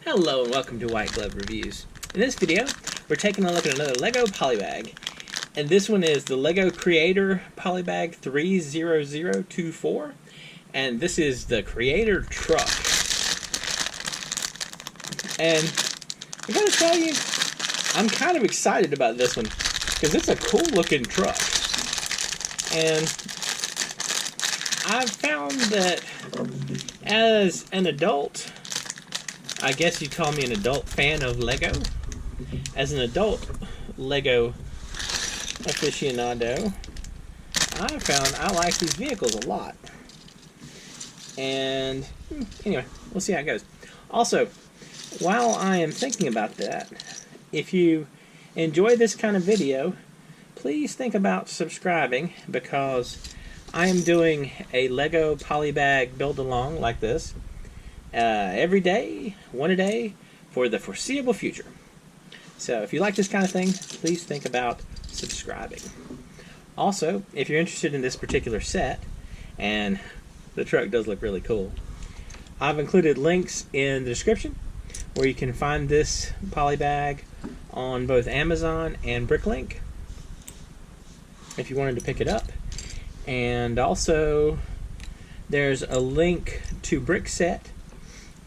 Hello and welcome to White Glove Reviews. In this video, we're taking a look at another LEGO Polybag. And this one is the LEGO Creator Polybag 30024. And this is the Creator Truck. And I gotta tell you, I'm kind of excited about this one because it's a cool looking truck. And I've found that as an adult, I guess you'd call me an adult fan of LEGO. As an adult LEGO aficionado, I found I like these vehicles a lot. And anyway, we'll see how it goes. Also, while I am thinking about that, if you enjoy this kind of video, please think about subscribing, because I am doing a LEGO Polybag build-along like this every day, one a day, for the foreseeable future. So if you like this kind of thing, please think about subscribing. Also, if you're interested in this particular set, and the truck does look really cool, I've included links in the description where you can find this Polybag on both Amazon and Bricklink if you wanted to pick it up. And also, there's a link to Brickset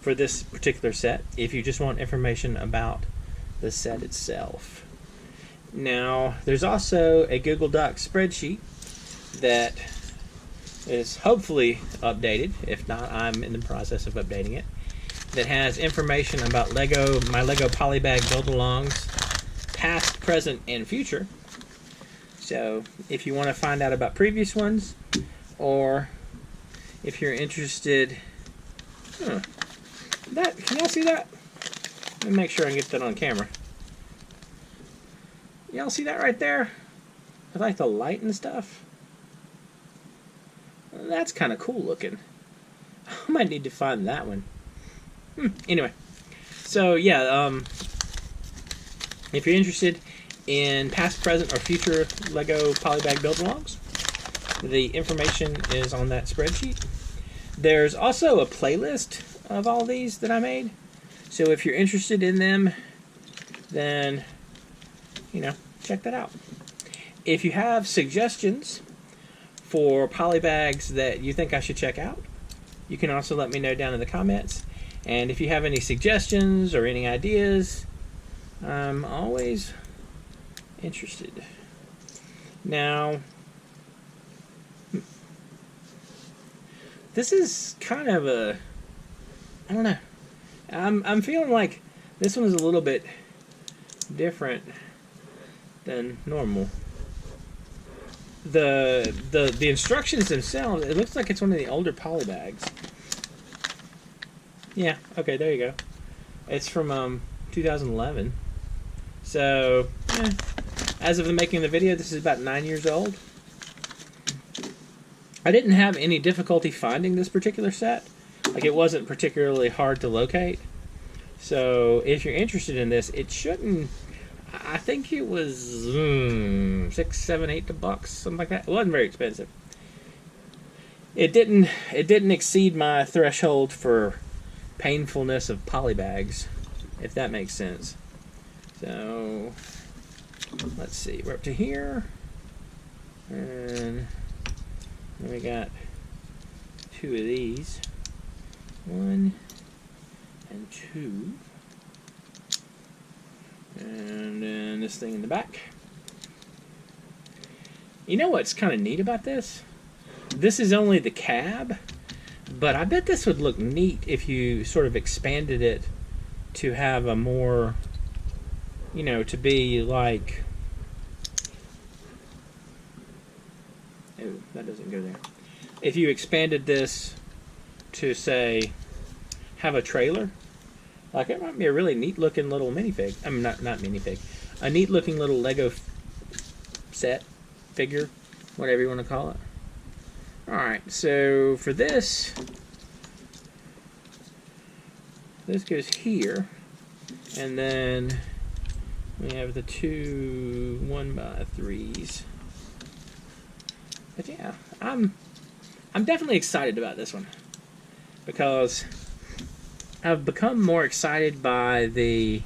for this particular set if you just want information about the set itself. Now, there's also a Google Docs spreadsheet that is hopefully updated. If not, I'm in the process of updating it. That has information about LEGO, my LEGO Polybag build-alongs, past, present, and future. So, if you want to find out about previous ones, or if you're interested... Can y'all see that? Let me make sure I can get that on camera. Y'all see that right there? I like the light and stuff. That's kind of cool looking. I might need to find that one. Anyway, so yeah, if you're interested in past, present, or future LEGO Polybag build-alongs, the information is on that spreadsheet. There's also a playlist of all these that I made, so if you're interested in them, then check that out. If you have suggestions for polybags that you think I should check out, you can also let me know down in the comments. And if you have any suggestions or any ideas, I'm always interested. Now, this is kind of a, I don't know. I'm feeling like this one is a little bit different than normal. The instructions themselves, it looks like it's one of the older Polybags. Yeah, okay, there you go. It's from 2011. So, as of the making of the video, this is about 9 years old. I didn't have any difficulty finding this particular set. Like, it wasn't particularly hard to locate. So, if you're interested in this, it shouldn't... I think it was $6, $7, $8, something like that. It wasn't very expensive. It didn't exceed my threshold for painfulness of polybags, if that makes sense. So, let's see. We're up to here. And then we got two of these. 1 and 2. And then this thing in the back. You know what's kind of neat about this? This is only the cab, but I bet this would look neat if you sort of expanded it to have a more, to be like... Oh, that doesn't go there. If you expanded this to, say, have a trailer, like, it might be a really neat looking little minifig. I mean, not minifig. A neat looking little Lego set, figure, whatever you want to call it. Alright, so for this goes here, and then we have the two 1x3s. But yeah, I'm definitely excited about this one, because I've become more excited by the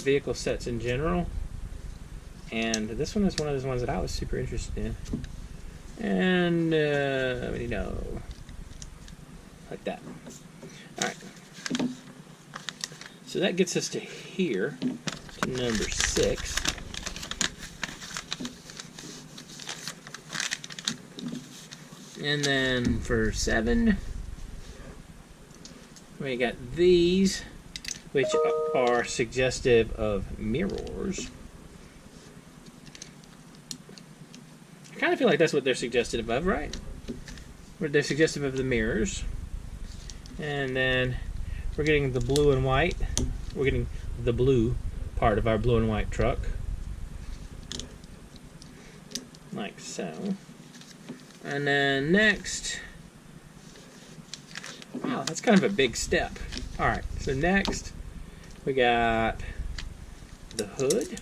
vehicle sets in general, and this one is one of those ones that I was super interested in. And like that. All right. So that gets us to here, to number 6. And then for 7, we got these, which are suggestive of mirrors. I kind of feel like that's what they're suggestive of, right? They're suggestive of the mirrors. And then we're getting the blue and white. We're getting the blue part of our blue and white truck. Like so. And then next, wow, that's kind of a big step. All right, so next we got the hood.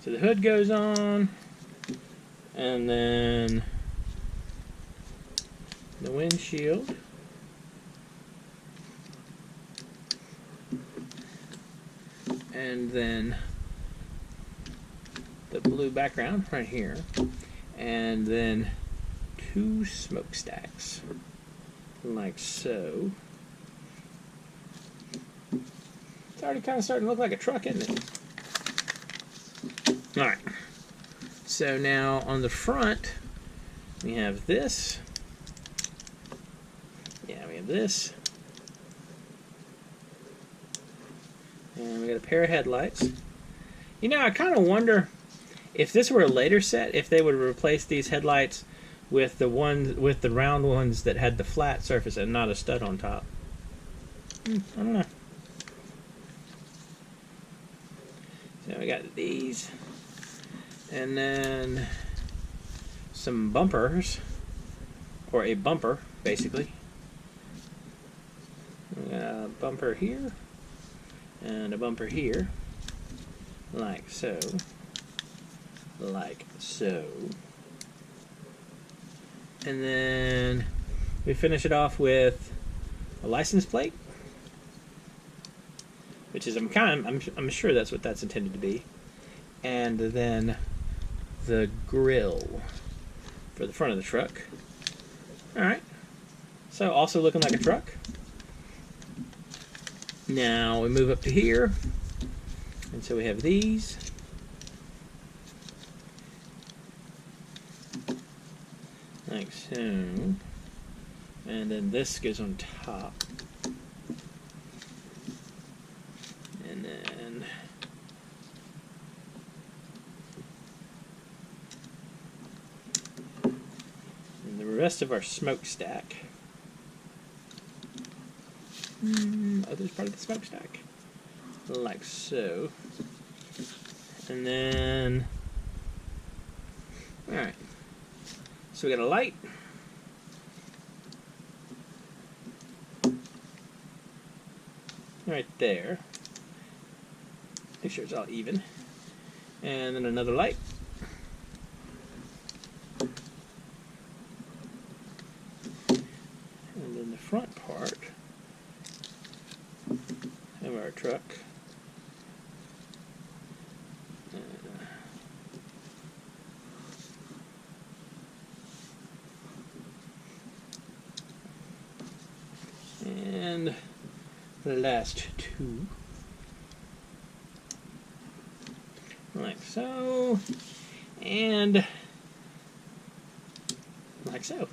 So the hood goes on, and then the windshield. And then the blue background right here. And then 2 smokestacks, like so. It's already kind of starting to look like a truck, isn't it? Alright, so now on the front, we have this. Yeah, we have this. And we got a pair of headlights. You know, I kind of wonder if this were a later set, if they would replace these headlights with the round ones that had the flat surface and not a stud on top. I don't know. So we got these, and then some bumpers, or a bumper, basically. We got a bumper here, and a bumper here, like so. Like so. And then we finish it off with a license plate, which is I'm sure that's what that's intended to be. And then the grill for the front of the truck. Alright. So also looking like a truck. Now we move up to here. And so we have these. Like so. And then this goes on top. And then the rest of our smokestack. Oh, there's part of the smokestack. Like so. And then, alright. So we got a light. Right there. Make sure it's all even. And then another light. And then the front part of our truck. And the last 2. Like so. And like so.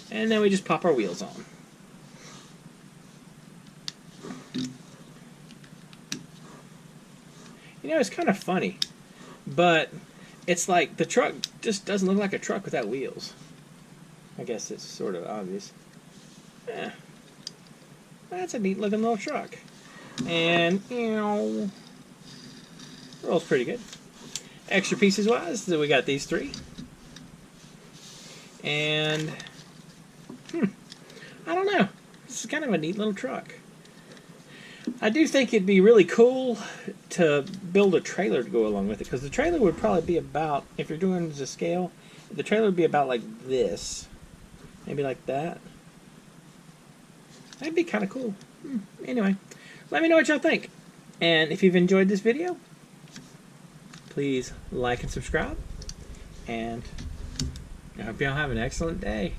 And then we just pop our wheels on. You know, it's kind of funny, but it's like the truck just doesn't look like a truck without wheels. I guess it's sort of obvious. Yeah. That's a neat looking little truck. And, you know, rolls pretty good. Extra pieces wise, so we got these 3. And, I don't know. This is kind of a neat little truck. I do think it'd be really cool to build a trailer to go along with it, because the trailer would probably be about, if you're doing it as a scale, the trailer would be about like this. Maybe like that. That'd be kind of cool. Anyway, let me know what y'all think. And if you've enjoyed this video, please like and subscribe. And I hope y'all have an excellent day.